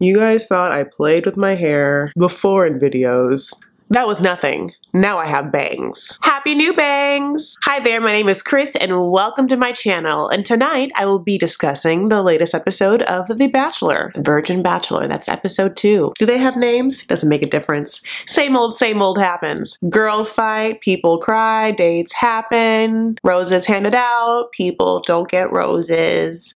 You guys thought I played with my hair before in videos. That was nothing. Now I have bangs. Happy new bangs! Hi there, my name is Chris and welcome to my channel. And tonight I will be discussing the latest episode of The Bachelor. The Virgin Bachelor, that's episode 2. Do they have names? Doesn't make a difference. Same old happens. Girls fight, people cry, dates happen, roses handed out, people don't get roses.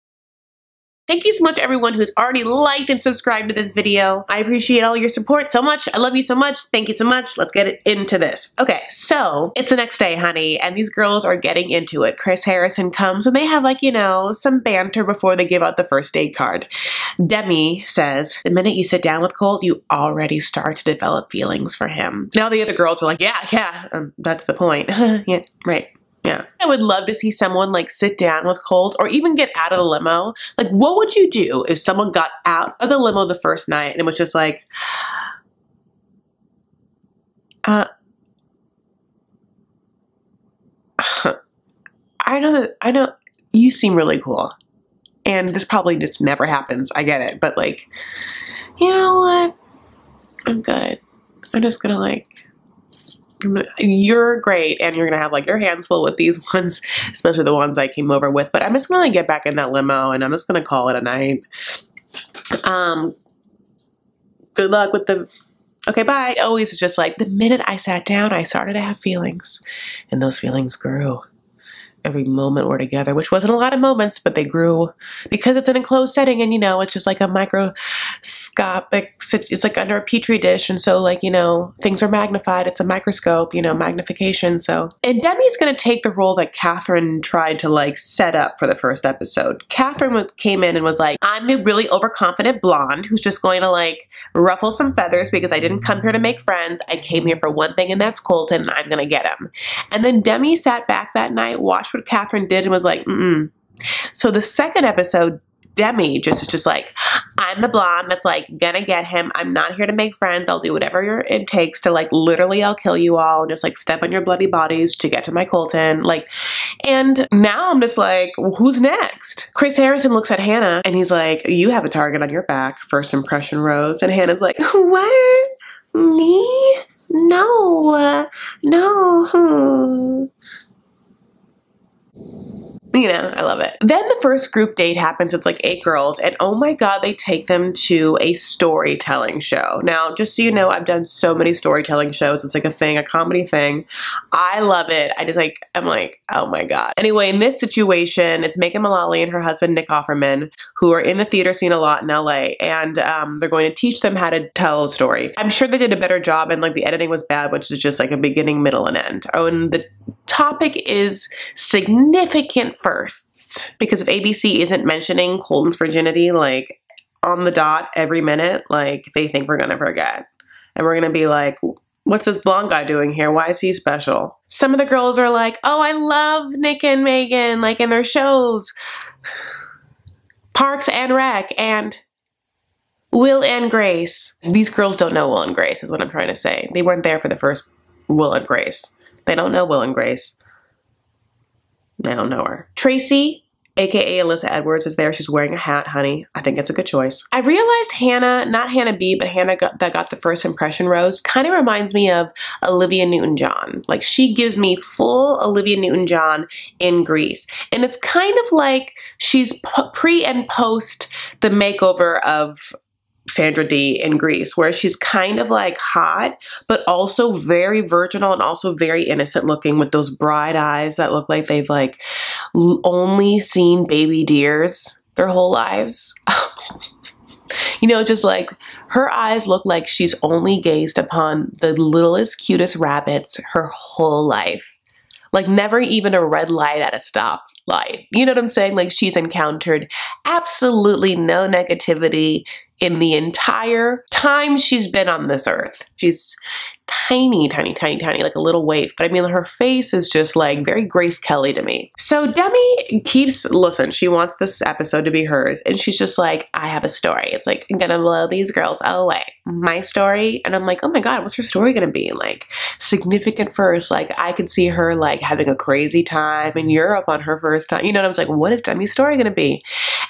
Thank you so much everyone who's already liked and subscribed to this video. I appreciate all your support so much. I love you so much. Thank you so much. Let's get into this. Okay, so it's the next day, honey, and these girls are getting into it. Chris Harrison comes and they have like, you know, some banter before they give out the first date card. Demi says, the minute you sit down with Colt, you already start to develop feelings for him. Now the other girls are like, yeah, that's the point. Yeah, right. Yeah. I would love to see someone like sit down with Colt or even get out of the limo. Like, what would you do if someone got out of the limo the first night and it was just like, I know you seem really cool and this probably just never happens. I get it. But like, you know what? I'm good. I'm just gonna like, you're great and you're gonna have like your hands full with these ones, especially the ones I came over with, but I'm just gonna like, get back in that limo and I'm just gonna call it a night. Good luck with the, okay, bye. Always just like the minute I sat down, I started to have feelings and those feelings grew. Every moment we're together, which wasn't a lot of moments, but they grew because it's an enclosed setting and you know, it's just like a microscopic, it's like under a petri dish. And so like, you know, things are magnified. It's a microscope, you know, magnification. So, and Demi's going to take the role that Catherine tried to like set up for the first episode. Catherine came in and was like, I'm a really overconfident blonde who's just going to like ruffle some feathers because I didn't come here to make friends. I came here for one thing and that's Colton. I'm going to get him. And then Demi sat back that night, watched what Catherine did and was like, So the second episode, Demi just like, I'm the blonde that's like gonna get him. I'm not here to make friends. I'll do whatever it takes to like, literally I'll kill you all and just like step on your bloody bodies to get to my Colton. Like, and now I'm just like, well, who's next? Chris Harrison looks at Hannah and he's like, you have a target on your back. First impression rose. And Hannah's like, what? Me? No. You know, I love it. Then the first group date happens. It's like 8 girls and oh my God, they take them to a storytelling show. Now, just so you know, I've done so many storytelling shows. It's like a thing, a comedy thing. I love it. I'm like, oh my God. Anyway, in this situation, it's Megan Mullally and her husband, Nick Offerman, who are in the theater scene a lot in LA. And they're going to teach them how to tell a story. I'm sure they did a better job and like the editing was bad, which is just like a beginning, middle, and end. Oh, and the topic is significant firsts, because if ABC isn't mentioning Colton's virginity like on the dot every minute, like they think we're gonna forget and we're gonna be like, what's this blonde guy doing here? Why is he special? Some of the girls are like, oh, I love Nick and Megan, like in their shows, Parks and Rec and Will and Grace. These girls don't know Will and Grace is what I'm trying to say. They weren't there for the first Will and Grace. They don't know Will and Grace. I don't know her. Tracy, aka Alyssa Edwards, is there. She's wearing a hat, honey. I think it's a good choice. I realized Hannah, not Hannah B, but Hannah that got the first impression rose, kind of reminds me of Olivia Newton-John. Like she gives me full Olivia Newton-John in Grease. And it's kind of like she's pre and post the makeover of Sandra D in Grease, where she's kind of like hot, but also very virginal and also very innocent looking with those bright eyes that look like they've like only seen baby deers their whole lives. You know, just like her eyes look like she's only gazed upon the littlest, cutest rabbits her whole life. Like never even a red light at a stoplight. You know what I'm saying? Like she's encountered absolutely no negativity in the entire time she's been on this earth. She's tiny, like a little waif. But I mean, her face is just like very Grace Kelly to me. So Demi keeps, listen, she wants this episode to be hers. And she's just like, I have a story. It's like, I'm gonna blow these girls away. My story. And I'm like, oh my God, what's her story gonna be? Like significant first. Like I could see her like having a crazy time in Europe on her first time. You know, and I was like, what is Demi's story gonna be?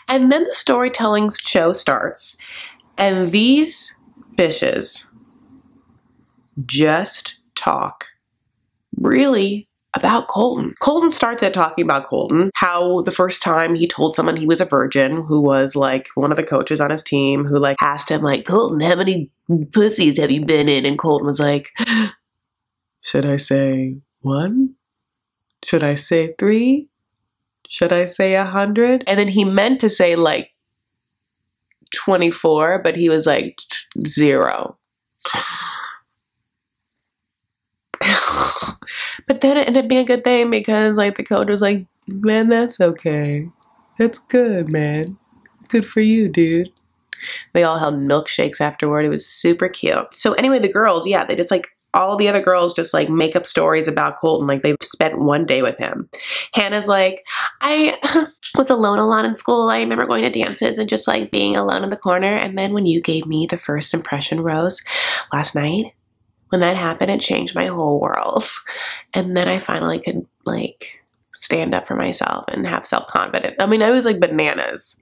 And then the storytelling show starts. And these bitches just talk really about Colton. Colton starts at talking about Colton, how the first time he told someone he was a virgin, who was like one of the coaches on his team, who like asked him like, Colton, how many pussies have you been in? And Colton was like, should I say 1? Should I say 3? Should I say 100? And then he meant to say like 24, but he was like 0. But then it ended up being a good thing because like the coach was like, man, that's okay. That's good, man. Good for you, dude. They all held milkshakes afterward. It was super cute. So anyway, the girls, yeah, they just like, all the other girls just like make up stories about Colton. Like they've spent one day with him. Hannah's like, I was alone a lot in school. I remember going to dances and just like being alone in the corner. And then when you gave me the first impression rose last night, when that happened, it changed my whole world. And then I finally could like stand up for myself and have self-confidence. I mean, I was like bananas.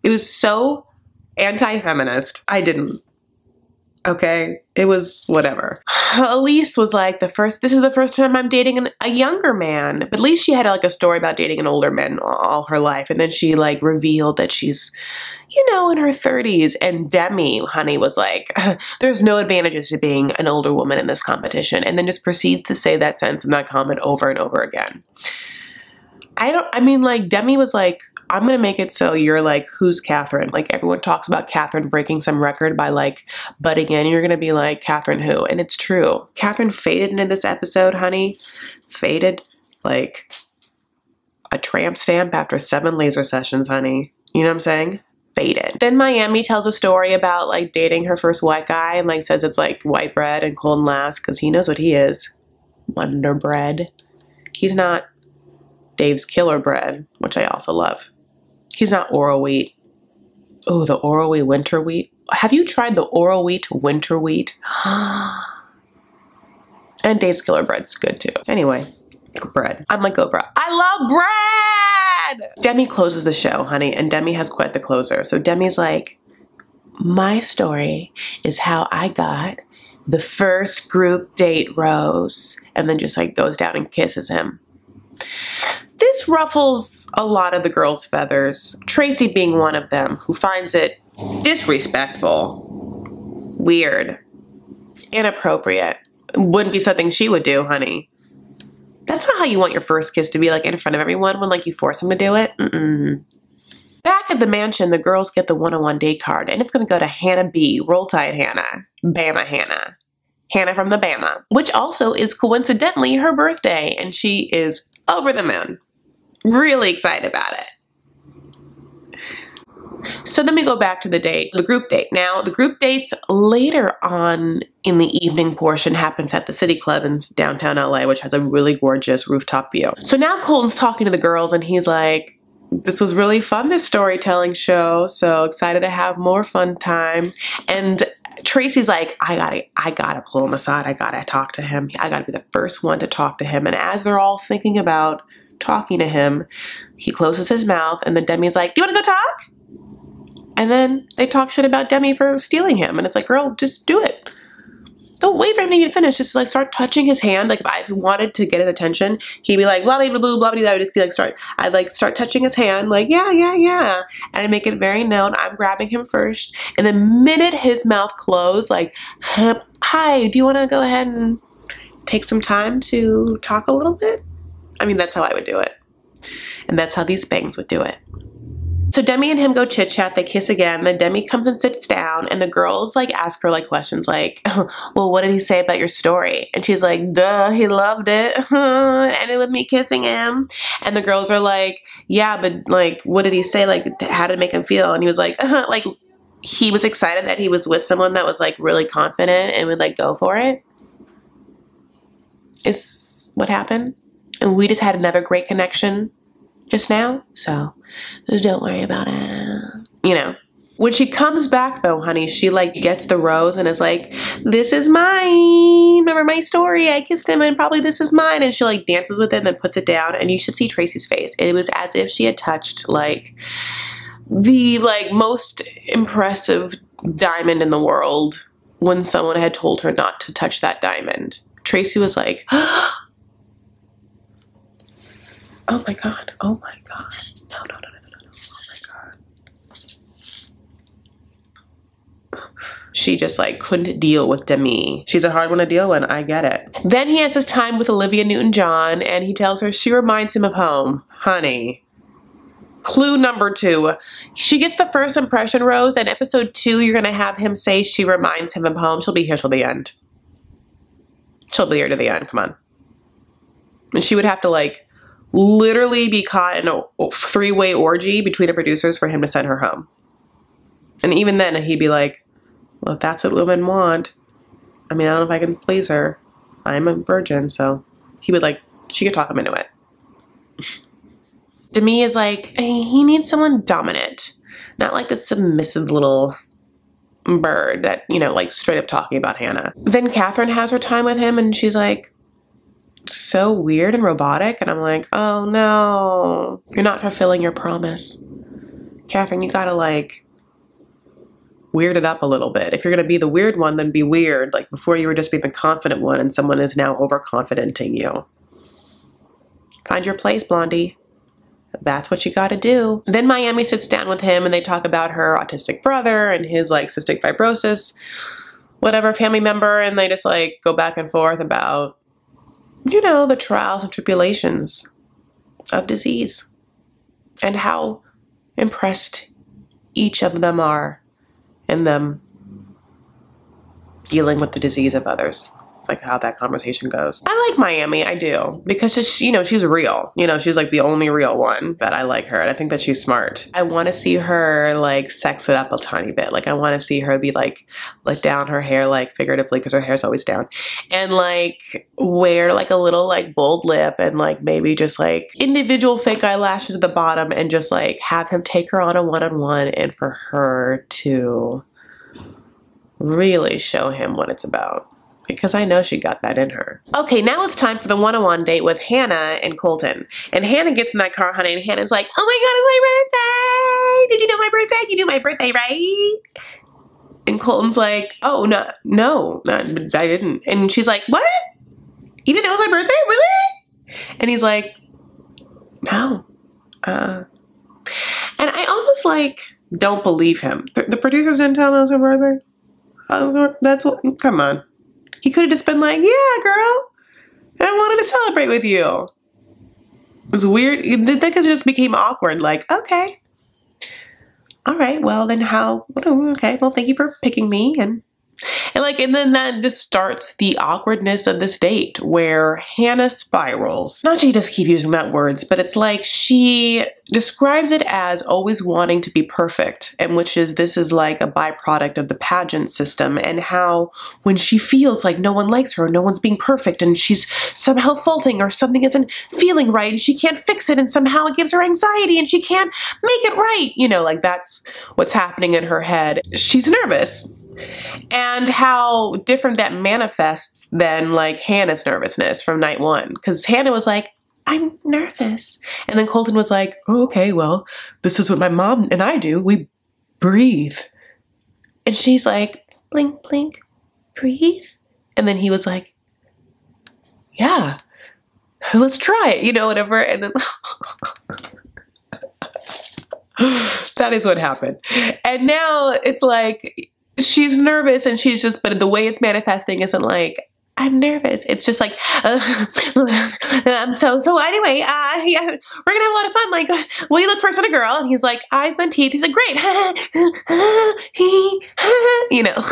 It was so anti-feminist. I didn't. Okay, it was whatever. Elise was like, this is the first time I'm dating a younger man. But at least she had like a story about dating an older man all her life. And then she like revealed that she's, you know, in her 30s. And Demi, honey, was like, there's no advantages to being an older woman in this competition. And then just proceeds to say that sentence in that comment over and over again. I mean, like, Demi was like, I'm gonna make it so you're like, who's Catherine? Like, everyone talks about Catherine breaking some record by like butting in. You're gonna be like, Catherine who? And it's true. Catherine faded into this episode, honey. Faded like a tramp stamp after 7 laser sessions, honey. You know what I'm saying? Faded. Then Miami tells a story about like dating her first white guy and like says it's like white bread, and Colton laughs because he knows what he is. Wonder bread. He's not Dave's killer bread, which I also love. He's not Oro wheat. Oh, the Oro wheat winter wheat. Have you tried the Oro wheat winter wheat? And Dave's killer bread's good too. Anyway, bread. I'm like Oprah. I love bread! Demi closes the show, honey, and Demi has quite the closer. So Demi's like, my story is how I got the first group date rose, and then just like goes down and kisses him. This ruffles a lot of the girls' feathers, Tracy being one of them, who finds it disrespectful, weird, inappropriate. Wouldn't be something she would do, honey. That's not how you want your first kiss to be, like in front of everyone when like you force them to do it. Back at the mansion, the girls get the OneonOne Date card, and it's gonna go to Hannah B, Roll Tide Hannah, Bama Hannah, Hannah from the Bama, which also is coincidentally her birthday, and she is over the moon. Really excited about it. So then we go back to the date, the group date. Now, the group dates later on in the evening portion happens at the City Club in downtown LA, which has a really gorgeous rooftop view. So now Colton's talking to the girls and he's like, this was really fun, this storytelling show. So excited to have more fun times. And Tracy's like, I gotta pull him aside. I gotta talk to him. I gotta be the first one to talk to him. And as they're all thinking about talking to him, he closes his mouth, and then Demi's like, do you wanna go talk? And then they talk shit about Demi for stealing him. And it's like, girl, just do it. Don't wait for him to even finish. Just like start touching his hand. Like if I wanted to get his attention, he'd be like, blah, blah, blah, blah, blah, blah. I would just be like, I'd like start touching his hand. Like, yeah. And I make it very known I'm grabbing him first. And the minute his mouth closed, like, hi, do you want to go ahead and take some time to talk a little bit? I mean, that's how I would do it. And that's how these bangs would do it. So Demi and him go chit chat, they kiss again, then Demi comes and sits down, and the girls like ask her like questions like, well, what did he say about your story? And she's like, duh, he loved it. Ended with me kissing him. And the girls are like, yeah, but like, what did he say? Like, how did it make him feel? And he was like, like, he was excited that he was with someone that was like really confident and would like go for it. Is what happened. And we just had another great connection just now, so just don't worry about it. You know, when she comes back though, honey, she like gets the rose and is like, this is mine. Remember my story? I kissed him and probably this is mine. And she like dances with it and then puts it down, and you should see Tracy's face. It was as if she had touched like the like most impressive diamond in the world when someone had told her not to touch that diamond. Tracy was like, oh my God, oh my God. No, no, no, no, no, no, oh my God. She just like couldn't deal with Demi. She's a hard one to deal with, I get it. Then he has his time with Olivia Newton-John and he tells her she reminds him of home. Honey. Clue number 2. She gets the first impression rose, and episode 2 you're gonna have him say she reminds him of home. She'll be here till the end. She'll be here to the end, come on. And she would have to like literally be caught in a 3-way orgy between the producers for him to send her home. And even then he'd be like, well, if that's what women want, I mean, I don't know if I can please her. I'm a virgin, so he would like, she could talk him into it. Demi is like, he needs someone dominant, not like a submissive little bird that, you know, like straight up talking about Hannah. Then Catherine has her time with him and she's like, so weird and robotic. And I'm like, oh no, you're not fulfilling your promise. Catherine, you gotta like weird it up a little bit. If you're gonna be the weird one, then be weird. Like before you were just being the confident one and someone is now overconfidenting you. Find your place, Blondie. That's what you gotta do. Then Miami sits down with him and they talk about her autistic brother and his like cystic fibrosis, whatever family member, and they just like go back and forth about, you know, the trials and tribulations of disease and how impressed each of them are in them dealing with the disease of others. It's like how that conversation goes. I like Miami, I do, because just, you know, she's real. You know, she's like the only real one that I like her, and I think that she's smart. I want to see her like sex it up a tiny bit. Like I want to see her be like let down her hair, like figuratively, because her hair's always down, and like wear like a little like bold lip and like maybe just like individual fake eyelashes at the bottom, and just like have him take her on a one-on-one, and for her to really show him what it's about. Because I know she got that in her. Okay, now it's time for the one-on-one date with Hannah and Colton. And Hannah gets in that car, honey, and Hannah's like, oh my God, it's my birthday! Did you know my birthday? You knew my birthday, right? And Colton's like, oh, no, I didn't. And she's like, what? You didn't know it was my birthday? Really? And he's like, no. And I almost like don't believe him. The producers didn't tell him it was her birthday? Oh, that's what, come on. He could have just been like, yeah, girl, I wanted to celebrate with you. It was weird. That just became awkward. Like, okay. All right, well, then how? Okay, well, thank you for picking me. And then that just starts the awkwardness of this date where Hannah spirals. Not she just keep using that words, but it's like she describes it as always wanting to be perfect, and this is like a byproduct of the pageant system, and how when she feels like no one likes her, no one's being perfect, and she's somehow faulting or something isn't feeling right and she can't fix it, and somehow it gives her anxiety and she can't make it right. You know, like that's what's happening in her head. She's nervous. And how different that manifests than like Hannah's nervousness from night one. Because Hannah was like, I'm nervous. And then Colton was like, oh, okay, well, this is what my mom and I do. We breathe. And she's like, blink, blink, breathe. And then he was like, yeah, let's try it, you know, whatever. And then that is what happened. And now it's like, she's nervous and she's just, but the way it's manifesting isn't like, I'm nervous. It's just like, so anyway, yeah, we're gonna have a lot of fun. Like, will you look first at a girl? And he's like, eyes and teeth. He's like, great. You know.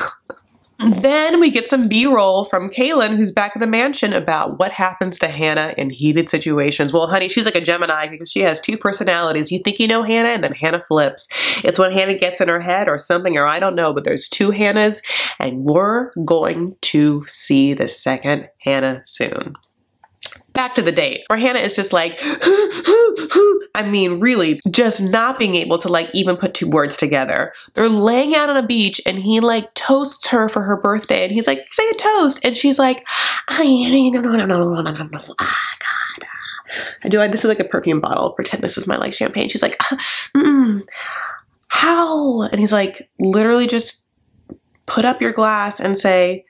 Then we get some B-roll from Kaylin, who's back at the mansion, about what happens to Hannah in heated situations. Well, honey, she's like a Gemini because she has 2 personalities. You think you know Hannah, and then Hannah flips. It's when Hannah gets in her head or something, or I don't know, but there's 2 Hannahs, and we're going to see the second Hannah soon. Back to the date, where Hannah is just like, I mean, really, just not being able to like even put 2 words together. They're laying out on a beach and he like toasts her for her birthday and he's like, say a toast. And she's like, this is like a perfume bottle. Pretend this is my like champagne. She's like, how? And he's like, literally just put up your glass and say,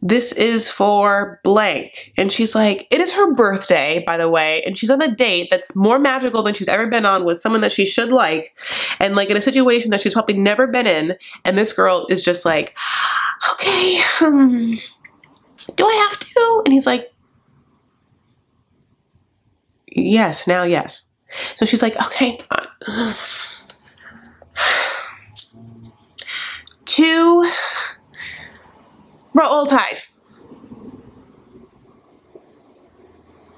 this is for blank. And she's like, it is her birthday, by the way. And she's on a date that's more magical than she's ever been on with someone that she should like. And like in a situation that she's probably never been in. And this girl is just like, okay, do I have to? And he's like, yes, now yes. So she's like, okay. 2 Roll Tide.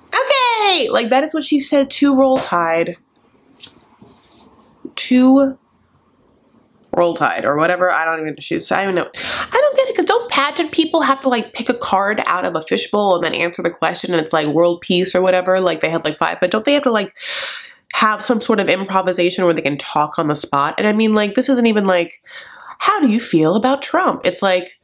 Okay, like that is what she said. 2 Roll Tide. 2 Roll Tide or whatever. I don't even know. I don't get it, because don't pageant people have to like pick a card out of a fishbowl and then answer the question and it's like world peace or whatever? Like they have like 5, but don't they have to like have some sort of improvisation where they can talk on the spot? And I mean, like, this isn't even like, how do you feel about Trump? It's like,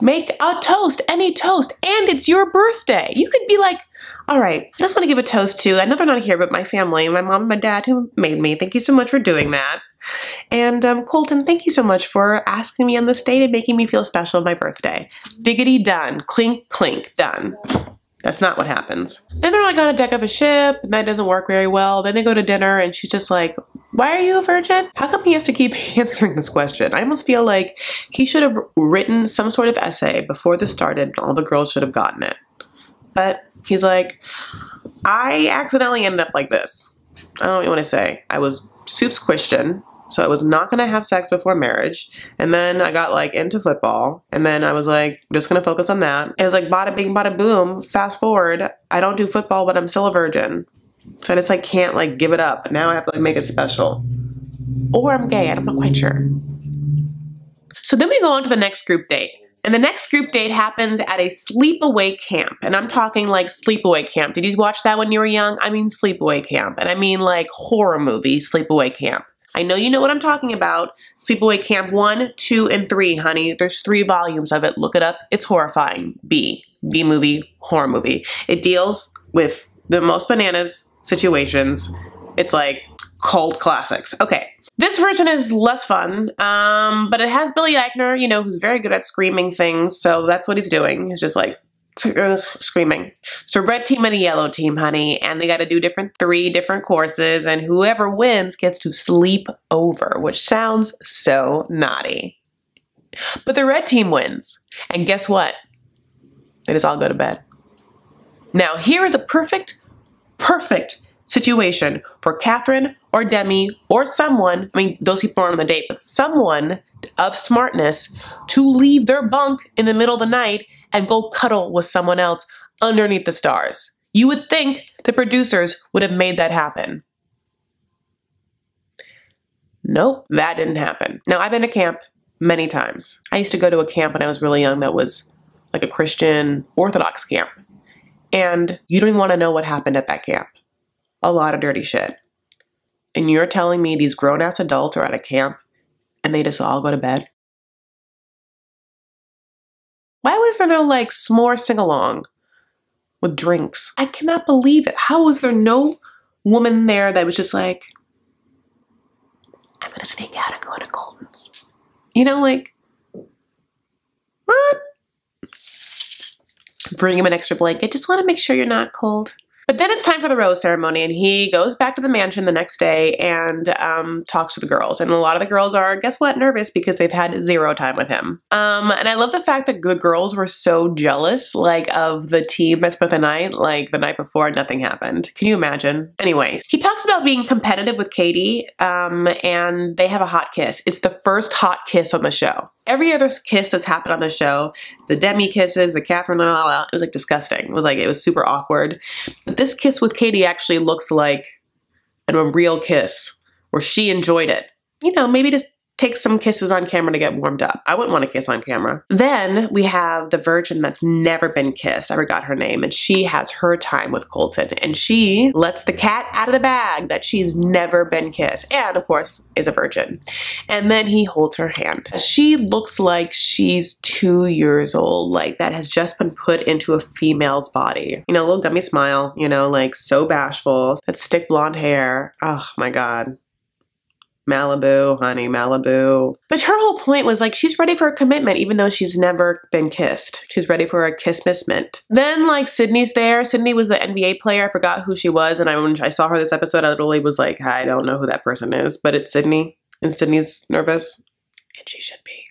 make a toast, any toast, and it's your birthday. You could be like, all right, I just want to give a toast to, I know they're not here, but my family, my mom and my dad who made me. Thank you so much for doing that. And Colton, thank you so much for asking me on this date and making me feel special on my birthday. Diggity done. Clink, clink, done. That's not what happens. Then they're like on a deck of a ship, and that doesn't work very well. Then they go to dinner, and she's just like, why are you a virgin? How come he has to keep answering this question? I almost feel like he should have written some sort of essay before this started, and all the girls should have gotten it. But he's like, I accidentally ended up like this. I don't know what you want to say. I was soups Christian, so I was not gonna have sex before marriage. And then I got like into football. And then I was like, just gonna focus on that. It was like bada bing, bada boom. Fast forward, I don't do football, but I'm still a virgin. So I just like can't like give it up. Now I have to like make it special. Or I'm gay, I'm not quite sure. So then we go on to the next group date. And the next group date happens at a sleepaway camp. And I'm talking like Sleepaway Camp. Did you watch that when you were young? I mean Sleepaway Camp. And I mean like horror movie Sleepaway Camp. I know you know what I'm talking about. Sleepaway Camp 1, 2, and 3, honey. There's 3 volumes of it. Look it up. It's horrifying. B movie, horror movie. It deals with the most bananas situations. It's like cult classics. Okay. This version is less fun, but it has Billy Eichner, you know, who's very good at screaming things. So that's what he's doing. He's just like screaming. So red team and a yellow team, honey, and they got to do 3 different courses, and whoever wins gets to sleep over, which sounds so naughty. But the red team wins, and guess what? They just all go to bed. Now here is a perfect situation for Catherine or Demi or someone, I mean those people aren't on the date, but someone of smartness to leave their bunk in the middle of the night and go cuddle with someone else underneath the stars. You would think the producers would have made that happen. Nope, that didn't happen. Now, I've been to camp many times. I used to go to a camp when I was really young that was like a Christian Orthodox camp. And you don't even want to know what happened at that camp. A lot of dirty shit. And you're telling me these grown-ass adults are at a camp and they just all go to bed? Why was there no like s'more sing-along with drinks? I cannot believe it. How was there no woman there that was just like, I'm gonna sneak out and go to Colton's? You know, like, what? Bring him an extra blanket. Just want to make sure you're not cold. But then it's time for the rose ceremony, and he goes back to the mansion the next day and talks to the girls. And a lot of the girls are, guess what, nervous because they've had 0 time with him. And I love the fact that the girls were so jealous, like, of the team that spent the night, like the night before, nothing happened. Can you imagine? Anyways, he talks about being competitive with Katie, and they have a hot kiss. It's the first hot kiss on the show. Every other kiss that's happened on the show, the Demi kisses, the Catherine, it was like disgusting. It was super awkward. But this kiss with Katie actually looks like a real kiss where she enjoyed it. You know, maybe just take some kisses on camera to get warmed up. I wouldn't want to kiss on camera. Then we have the virgin that's never been kissed. I forgot her name. And she has her time with Colton. And she lets the cat out of the bag that she's never been kissed. And of course, is a virgin. And then he holds her hand. She looks like she's 2 years old. Like that has just been put into a female's body. You know, little gummy smile, you know, like so bashful. That stick blonde hair. Oh my God. Malibu, honey, Malibu. But her whole point was like, she's ready for a commitment even though she's never been kissed. She's ready for a kiss-miss-mint. Then like Sydney's there. Sydney was the NBA player. I forgot who she was. And when I saw her this episode, I literally was like, I don't know who that person is, but it's Sydney. And Sydney's nervous. And she should be.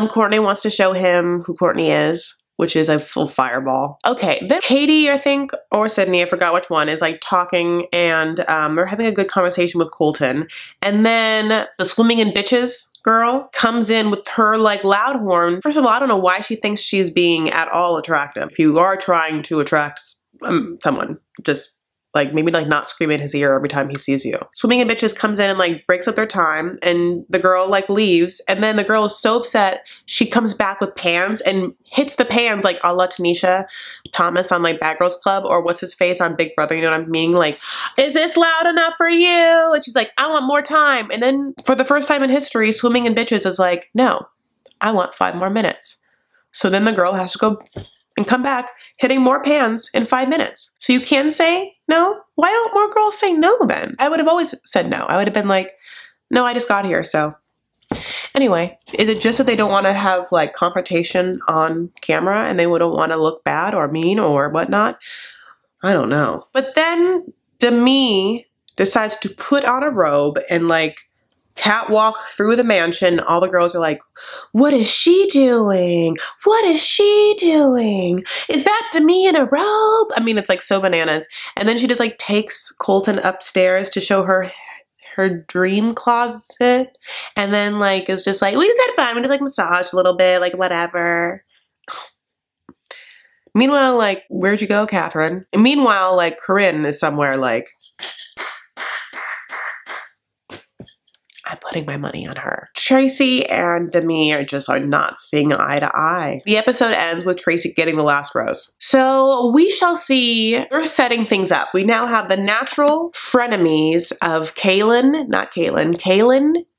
Courtney wants to show him who Courtney is, which is a full fireball. Okay, then Katie, I think, or Sydney, I forgot which one, is like talking and they're having a good conversation with Colton. And then the swimming in bitches girl comes in with her like loud horn. First of all, I don't know why she thinks she's being at all attractive. If you are trying to attract someone, just like maybe like not scream in his ear every time he sees you. Swimming in bitches comes in and like breaks up their time and the girl like leaves, and then the girl is so upset she comes back with pans and hits the pans like a la Tanisha Thomas on like Bad Girls Club, or what's his face on Big Brother, you know what I mean? Like, is this loud enough for you? And she's like, I want more time. And then for the first time in history, Swimming in Bitches is like, no, I want 5 more minutes. So then the girl has to go and come back hitting more pans in 5 minutes. So you can say no? Why don't more girls say no then? I would have always said no. I would have been like, no, I just got here, so. Anyway, is it just that they don't want to have like confrontation on camera and they wouldn't want to look bad or mean or whatnot? I don't know. But then Demi decides to put on a robe and like catwalk through the mansion. All the girls are like, what is she doing? What is she doing? Is that Demi in a robe? I mean, it's like so bananas. And then she just like takes Colton upstairs to show her dream closet. And then like is just like, we just had fun. We just like massaged a little bit, like whatever. Meanwhile, like, where'd you go, Catherine? And meanwhile, like Corinne is somewhere like, I'm putting my money on her. Tracy and Demi are not seeing eye to eye. The episode ends with Tracy getting the last rose. So we shall see. We're setting things up. We now have the natural frenemies of Kaylin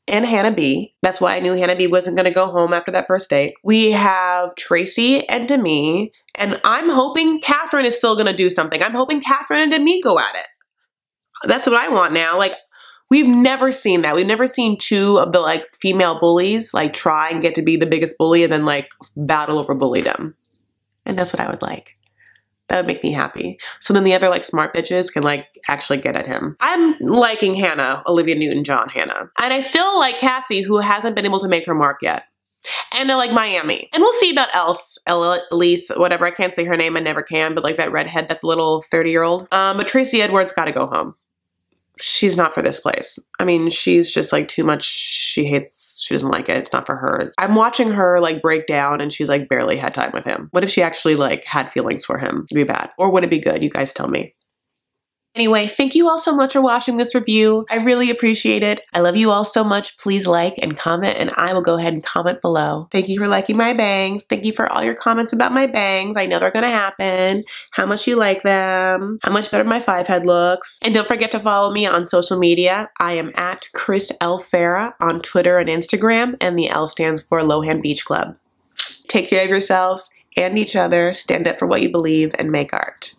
and Hannah B. That's why I knew Hannah B wasn't gonna go home after that first date. We have Tracy and Demi, and I'm hoping Catherine is still gonna do something. I'm hoping Catherine and Demi go at it. That's what I want now. Like, we've never seen that. We've never seen 2 of the like female bullies like try and get to be the biggest bully and then like battle over bulliedom. And that's what I would like. That would make me happy. So then the other like smart bitches can like actually get at him. I'm liking Hannah, Olivia Newton-John Hannah. And I still like Cassie, who hasn't been able to make her mark yet. And I like Miami. And we'll see about Elise, whatever. I can't say her name. I never can. But like that redhead, that's a little 30-year-old. But Tracy Edwards gotta go home. She's not for this place. I mean, she's just like too much. She doesn't like it. It's not for her. I'm watching her like break down and she's like barely had time with him. What if she actually like had feelings for him? It'd be bad. Or would it be good? You guys tell me. Anyway, thank you all so much for watching this review. I really appreciate it. I love you all so much. Please like and comment, and I will go ahead and comment below. Thank you for liking my bangs. Thank you for all your comments about my bangs. I know they're gonna happen. How much you like them. How much better my 5 head looks. And don't forget to follow me on social media. I am at Chris L. Farah on Twitter and Instagram, and the L stands for Lohan Beach Club. Take care of yourselves and each other. Stand up for what you believe and make art.